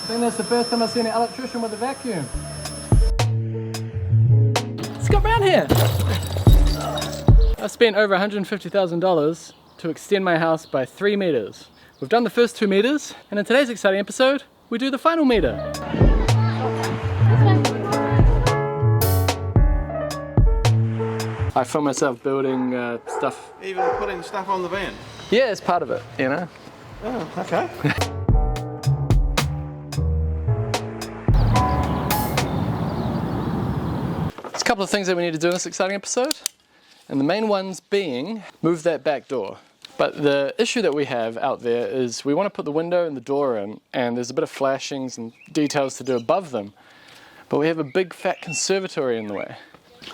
I think that's the first time I've seen an electrician with a vacuum. Scott Brown here! I spent over $150,000 to extend my house by 3 meters. We've done the first 2 meters, and in today's exciting episode, we do the final meter. I film myself building stuff. Even putting stuff on the van? Yeah, it's part of it, you know. Oh, okay. There's a couple of things that we need to do in this exciting episode, and the main ones being move that back door. But the issue that we have out there is we want to put the window and the door in, and there's a bit of flashings and details to do above them, but we have a big fat conservatory in the way.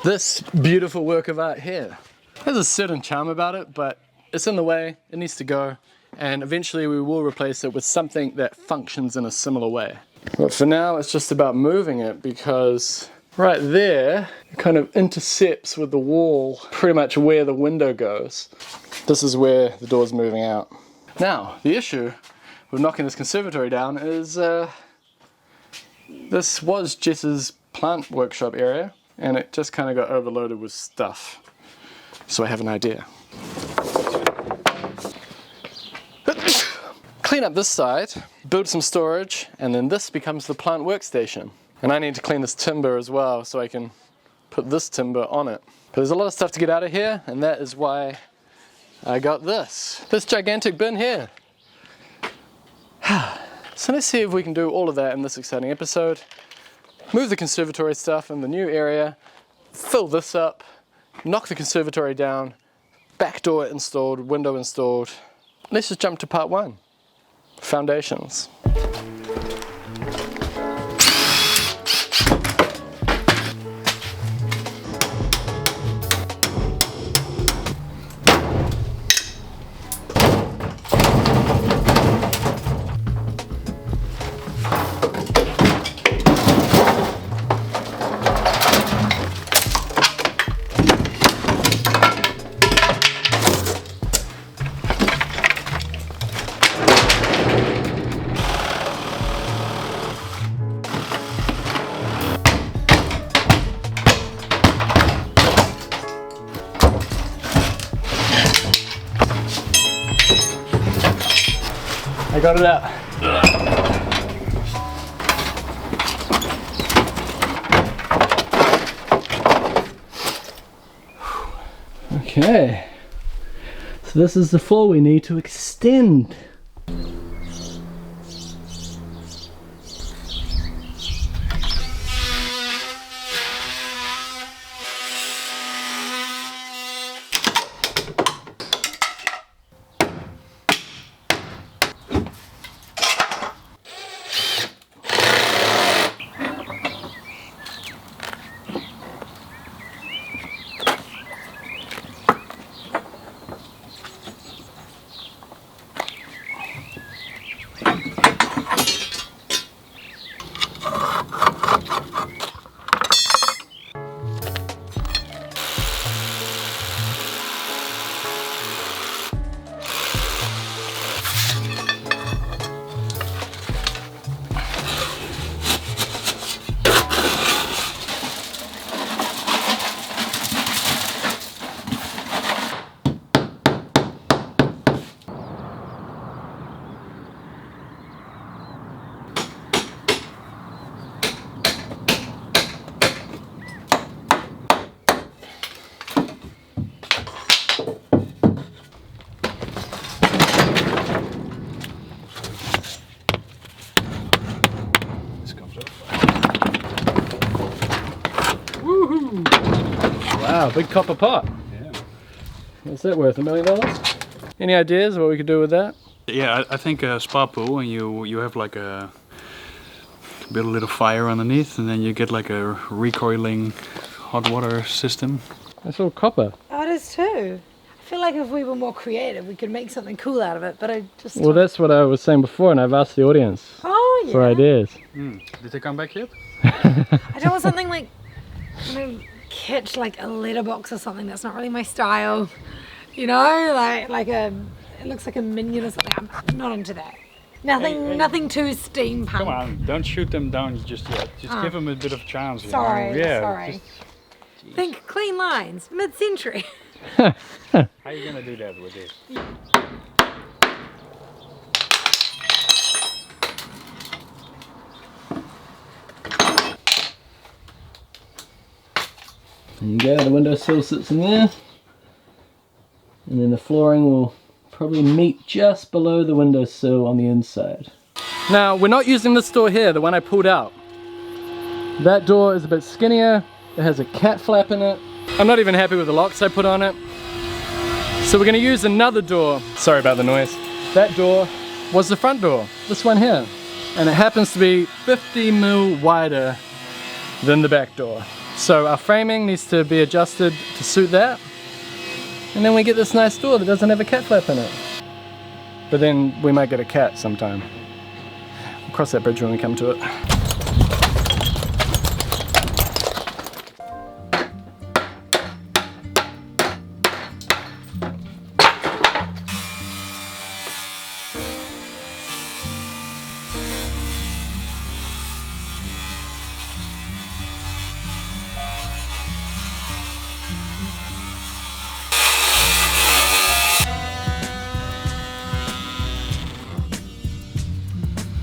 This beautiful work of art here has a certain charm about it, but it's in the way, it needs to go, and eventually we will replace it with something that functions in a similar way. But for now it's just about moving it, because right there, it kind of intercepts with the wall pretty much where the window goes. This is where the door's moving out. Now, the issue with knocking this conservatory down is this was Jess's plant workshop area, and it just kind of got overloaded with stuff. So I have an idea. Clean up this side, build some storage, and then this becomes the plant workstation. And I need to clean this timber as well so I can put this timber on it. But there's a lot of stuff to get out of here, and that is why I got this gigantic bin here. So let's see if we can do all of that in this exciting episode. Move the conservatory stuff in the new area, fill this up, knock the conservatory down, back door installed, window installed. Let's just jump to part 1, foundations. I got it out. Okay, so this is the floor we need to extend. Wow, big copper pot. Yeah. What's that worth, $1 million? Any ideas what we could do with that? Yeah, I think a spa pool, and you have like build a little fire underneath, and then you get like a recoiling hot water system. That's all copper. Oh, it is too. I feel like if we were more creative, we could make something cool out of it, but I just... Well, that's what I was saying before, and I've asked the audience for ideas. Did they come back yet? I don't want something like, you know, kitsch, like a letterbox or something. That's not really my style. You know, like it looks like a minion or something. I'm not into that. Nothing too steampunk. Come on, don't shoot them down just yet. Just give them a bit of chance. You Sorry, know? Yeah, sorry. Think clean lines, mid-century. How are you gonna do that with this? There you go, the windowsill sits in there. And then the flooring will probably meet just below the windowsill on the inside. Now, we're not using this door here, the one I pulled out. That door is a bit skinnier. It has a cat flap in it. I'm not even happy with the locks I put on it. So we're gonna use another door. Sorry about the noise. That door was the front door, this one here. And it happens to be 50 mil wider than the back door. So our framing needs to be adjusted to suit that. And then we get this nice door that doesn't have a cat flap in it. But then we might get a cat sometime. We'll cross that bridge when we come to it.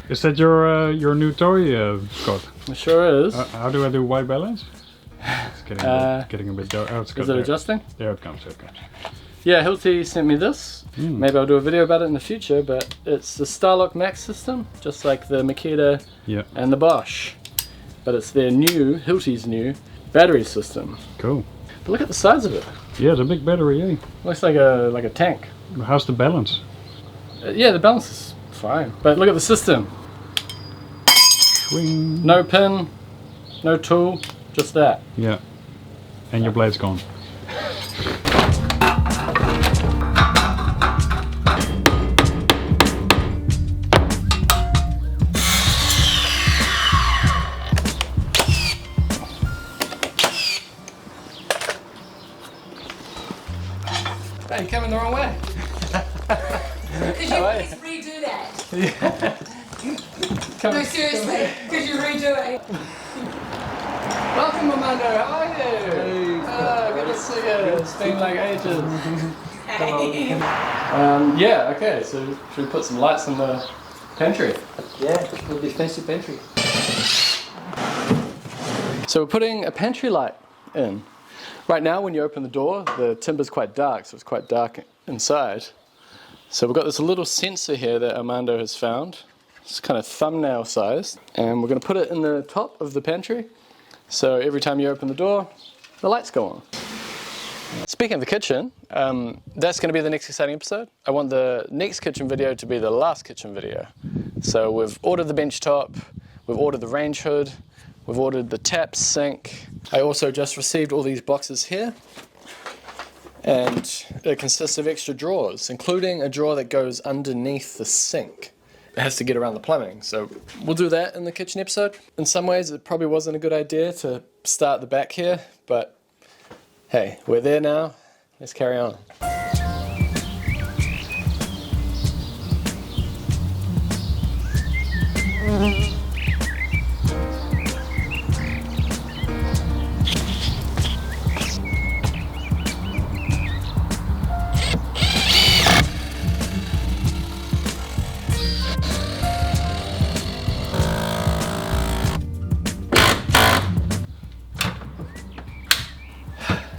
Is that your new toy, Scott? It sure is. How do I do white balance? It's getting a bit dark. Oh, it's got Is it there. adjusting? There it comes. Okay. Yeah, Hilti sent me this. Maybe I'll do a video about it in the future, but it's the Starlock Max system, just like the Makita and the Bosch. But it's their new, Hilti's new, battery system. Cool. But look at the size of it. Yeah, it's a big battery, eh? Looks like a tank. How's the balance? Yeah, the balance is fine. But look at the system. Swing. No pin, no tool, just that. Yeah. And your blade's gone. Hey, you're coming the wrong way. Could you please redo that? No, seriously, could you redo it? Welcome, Armando. How are you? Hey. Good to see you. It's been like ages. Yeah, okay, so should we put some lights in the pantry? Yeah, it'll be fancy pantry. So we're putting a pantry light in. Right now, when you open the door, the timber's quite dark, so it's quite dark inside. So we've got this little sensor here that Armando has found. It's kind of thumbnail sized, and we're going to put it in the top of the pantry. So every time you open the door, the lights go on. Speaking of the kitchen, that's going to be the next exciting episode. I want the next kitchen video to be the last kitchen video. So we've ordered the bench top, we've ordered the range hood, we've ordered the tap sink. I also just received all these boxes here. And it consists of extra drawers, including a drawer that goes underneath the sink. It has to get around the plumbing, so we'll do that in the kitchen episode. In some ways, it probably wasn't a good idea to start the back here, but hey, we're there now. Let's carry on.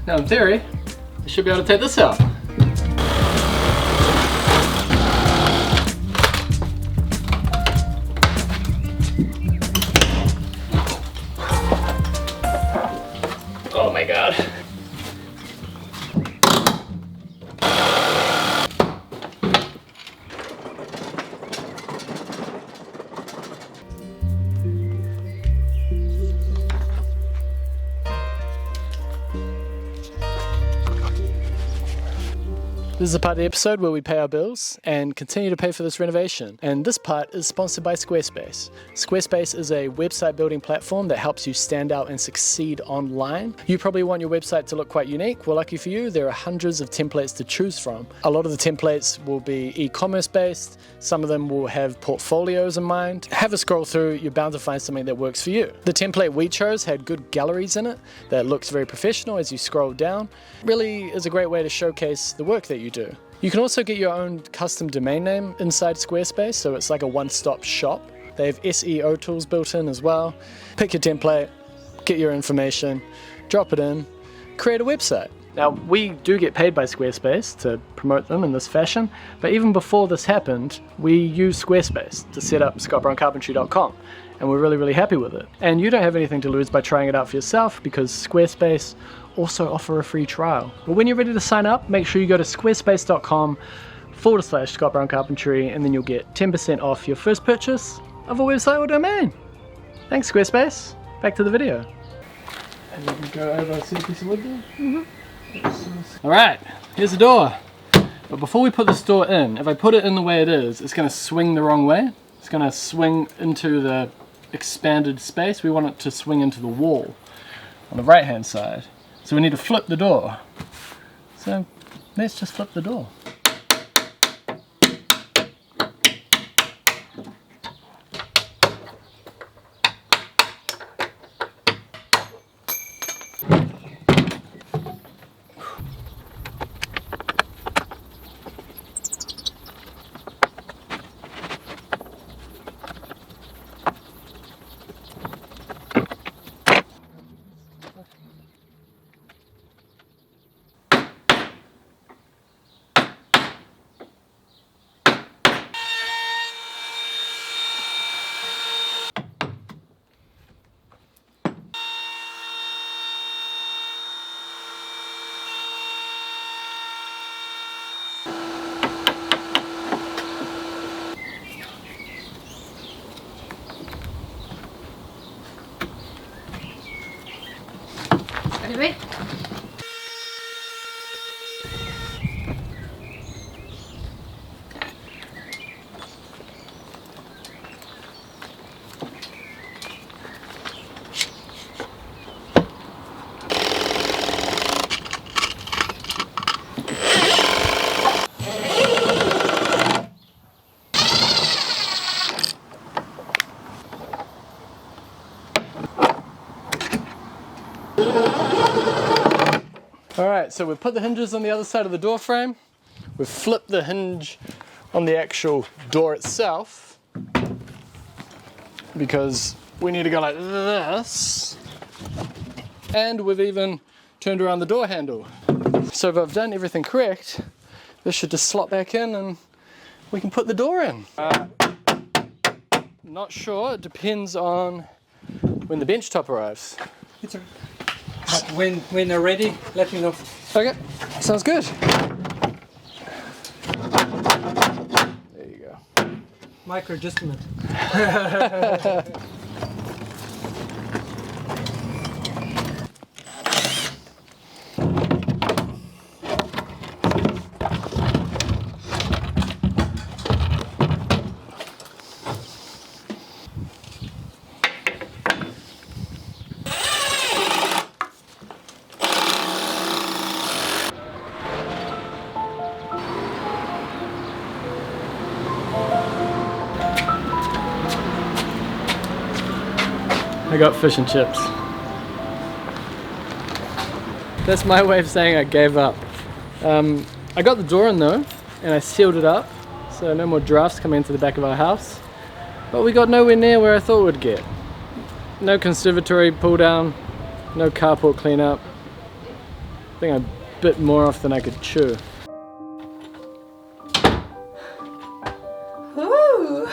Now in theory, I should be able to take this out. Oh my God. This is the part of the episode where we pay our bills and continue to pay for this renovation. And this part is sponsored by Squarespace. Squarespace is a website building platform that helps you stand out and succeed online. You probably want your website to look quite unique. Well, lucky for you, there are hundreds of templates to choose from. A lot of the templates will be e-commerce based. Some of them will have portfolios in mind. Have a scroll through, you're bound to find something that works for you. The template we chose had good galleries in it that looks very professional as you scroll down. Really is a great way to showcase the work that you do. You can also get your own custom domain name inside Squarespace, so it's like a one-stop shop. They have SEO tools built in as well. Pick your template, get your information, drop it in, create a website. Now, we do get paid by Squarespace to promote them in this fashion, but even before this happened, we used Squarespace to set up browncarpentry.com, and we're really happy with it. And you don't have anything to lose by trying it out for yourself, because Squarespace also offer a free trial. But when you're ready to sign up, make sure you go to squarespace.com/ScottBrownCarpentry, and then you'll get 10% off your first purchase of a website or domain. Thanks, Squarespace. Back to the video. And you can go over and see a piece of wood there. Alright, here's the door. But before we put this door in, if I put it in the way it is, it's going to swing the wrong way. It's going to swing into the expanded space. We want it to swing into the wall on the right hand side. So we need to flip the door. So let's just flip the door. Ready? Alright, so we've put the hinges on the other side of the door frame. We've flipped the hinge on the actual door itself, because we need to go like this. And we've even turned around the door handle. So if I've done everything correct, this should just slot back in and we can put the door in. Not sure, it depends on when the bench top arrives. It's all right. But when they're ready, let me know. Okay, sounds good. There you go. Micro adjustment. I got fish and chips. That's my way of saying I gave up. I got the door in though, and I sealed it up, so no more drafts coming into the back of our house. But we got nowhere near where I thought we'd get. No conservatory pull down, no carport cleanup. I think I bit more off than I could chew. Ooh.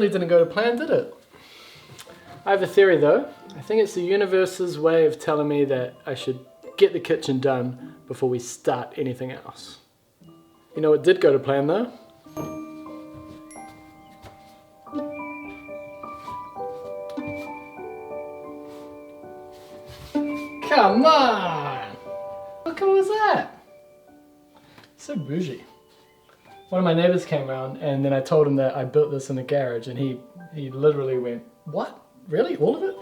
really didn't go to plan, did it? I have a theory though. I think it's the universe's way of telling me that I should get the kitchen done before we start anything else. You know what did go to plan though? Come on! How cool was that? So bougie. One of my neighbors came around and then I told him that I built this in the garage and he literally went, "What? Really? All of it?"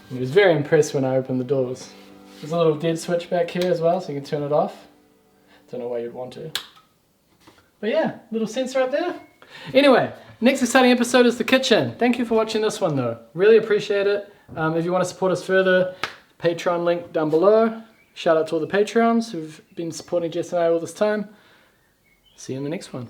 And he was very impressed when I opened the doors. There's a little dead switch back here as well so you can turn it off. Don't know why you'd want to. But yeah, little sensor up there. Anyway, next exciting episode is the kitchen. Thank you for watching this one though. Really appreciate it. If you want to support us further, Patreon link down below. Shout out to all the Patreons who've been supporting Jess and I all this time. See you in the next one.